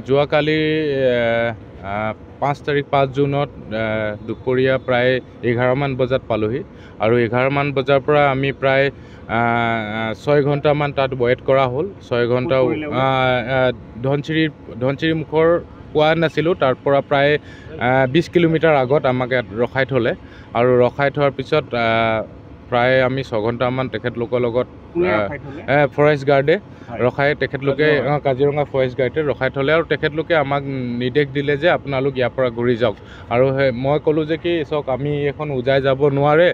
যোৱাকালি 5 তাৰিখ 5 জুনত দুপৰীয়া প্ৰায় 11মান বজাত পালোহি আৰু 11মান বজাৰ পৰা আমি প্ৰায় 6 ঘণ্টামান তাত ৱেইট কৰা হ'ল 6 ঘণ্টা ধনচিৰি মুখৰ পোৱা নাছিলোঁ তাৰ পৰা প্ৰায় 20 কিলোমিটাৰ আগত আমাক ইয়াত ৰখাই থ'লে আৰু ৰখাই থোৱাৰ পিছত প্ৰায় আমি 6 ঘণ্টামান তেখেতলোকৰ লগত ফৰেষ্ট গাৰ্ডে ৰখাই তেখেতলোকে কাজিৰঙা ফৰেষ্ট গাৰ্ডে ৰখাই থ'লে আৰু তেখেতলোকে আমাক নিৰ্দেশ দিলে যে আপোনালোক ইয়াৰ পৰা ঘূৰি যাওক আৰু মই ক'লোঁ যে কি চাওক আমি এখন উজাই যাব নোৱাৰে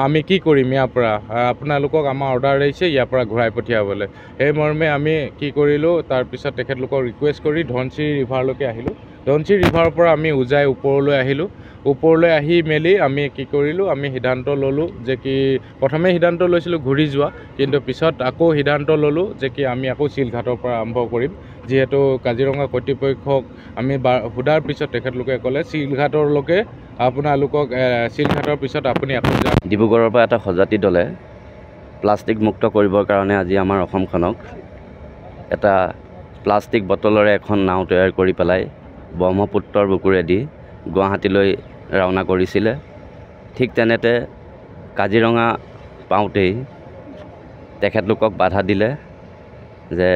আমি কি কৰিম ইয়াৰ পৰা আপোনালোকক আমাৰ অৰ্ডাৰ আহিছে ইয়াৰ পৰা ঘূৰাই পঠিয়াবলৈ সেই মৰ্মে আমি কি কৰিলোঁ তাৰপিছত তেখেতলোকক ৰিকুৱেষ্ট কৰি ধনচিৰি ৰিভাৰলৈকে আহিলোঁ ধনচিৰি ৰিভাৰৰ পৰা আমি উজাই ওপৰলৈ আহিলোঁ ওপৰলৈ আহি মেলি আমি কি কৰিলোঁ আমি সিদ্ধান্ত ল'লোঁ যে কি প্ৰথমে সিদ্ধান্ত লৈছিলোঁ ঘূৰি যোৱা কিন্তু পিছত আকৌ সিদ্ধান্ত ল'লোঁ যে কি আমি আকৌ চিলঘাটৰ পৰা আৰম্ভ কৰিম যিহেতু কাজিৰঙা কৰ্তৃপক্ষক আমি সোধাৰ পিছত তেখেতলোকে ক'লে চিলঘাটৰলৈকে আপোনালোকক চিলঘাটৰ পিছত আপুনি আকৌ যাওক ডিব্ৰুগড়ৰ পৰা এটা সজাতি দলে প্লাষ্টিক মুক্ত কৰিবৰ কাৰণে আজি আমাৰ অসমখনক এটা প্লাষ্টিক বটলৰে এখন নাও তৈয়াৰ কৰি পেলাই ব্ৰহ্মপুত্ৰৰ বুকুৰেদি গুৱাহাটীলৈ ৰাওনা কৰিছিলে ঠিক তেনেতে কাজিৰঙা পাওঁতেই তেখেতলোকক বাধা দিলে যে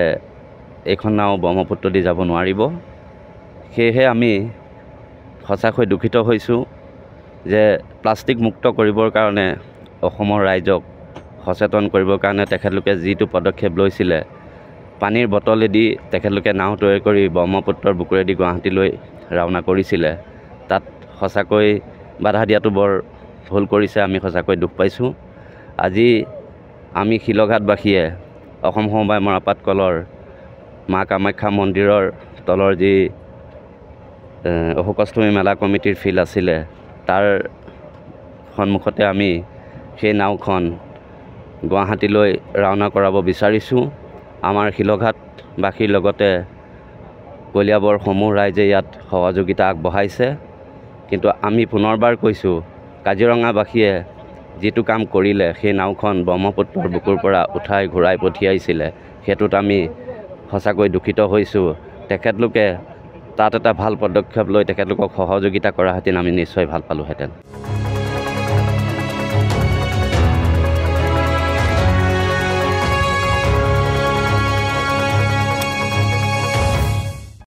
এইখন নাও ব্ৰহ্মপুত্ৰ দি যাব নোৱাৰিব সেয়েহে আমি সঁচাকৈ দুখিত হৈছোঁ যে প্লাষ্টিক মুক্ত কৰিবৰ কাৰণে অসমৰ ৰাইজক সচেতন কৰিবৰ কাৰণে তেখেতলোকে যিটো পদক্ষেপ লৈছিলে পানীৰ বটলেদি তেখেতলোকে নাও তৈয়াৰ কৰি ব্ৰহ্মপুত্ৰৰ বুকুৰেদি গুৱাহাটীলৈ ৰাওনা কৰিছিলে তাত সঁচাকৈ বাধা দিয়াটো বৰ ভুল কৰিছে আমি সঁচাকৈ দুখ পাইছোঁ আজি আমি শিলঘাটবাসীয়ে অসম সমবায় মৰাপাট কলৰ মা কামাখ্যা মন্দিৰৰ তলৰ যি অশোকাষ্টমী মেলা কমিটিৰ ফিল্ড আছিলে তাৰ সন্মুখতে আমি সেই নাওখন গুৱাহাটীলৈ ৰাওনা কৰাব বিচাৰিছোঁ আমাৰ শিলঘাটবাসীৰ লগতে কলিয়াবৰ সমূহ ৰাইজে ইয়াত সহযোগিতা আগবঢ়াইছে কিন্তু আমি পুনৰবাৰ কৈছোঁ কাজিৰঙাবাসীয়ে যিটো কাম কৰিলে সেই নাওখন ব্ৰহ্মপুত্ৰৰ বুকুৰ পৰা উঠাই ঘূৰাই পঠিয়াইছিলে সেইটোত আমি সঁচাকৈ দুখিত হৈছোঁ তেখেতলোকে তাত এটা ভাল পদক্ষেপ লৈ তেখেতলোকক সহযোগিতা কৰাহেঁতেন আমি নিশ্চয় ভাল পালোঁহেঁতেন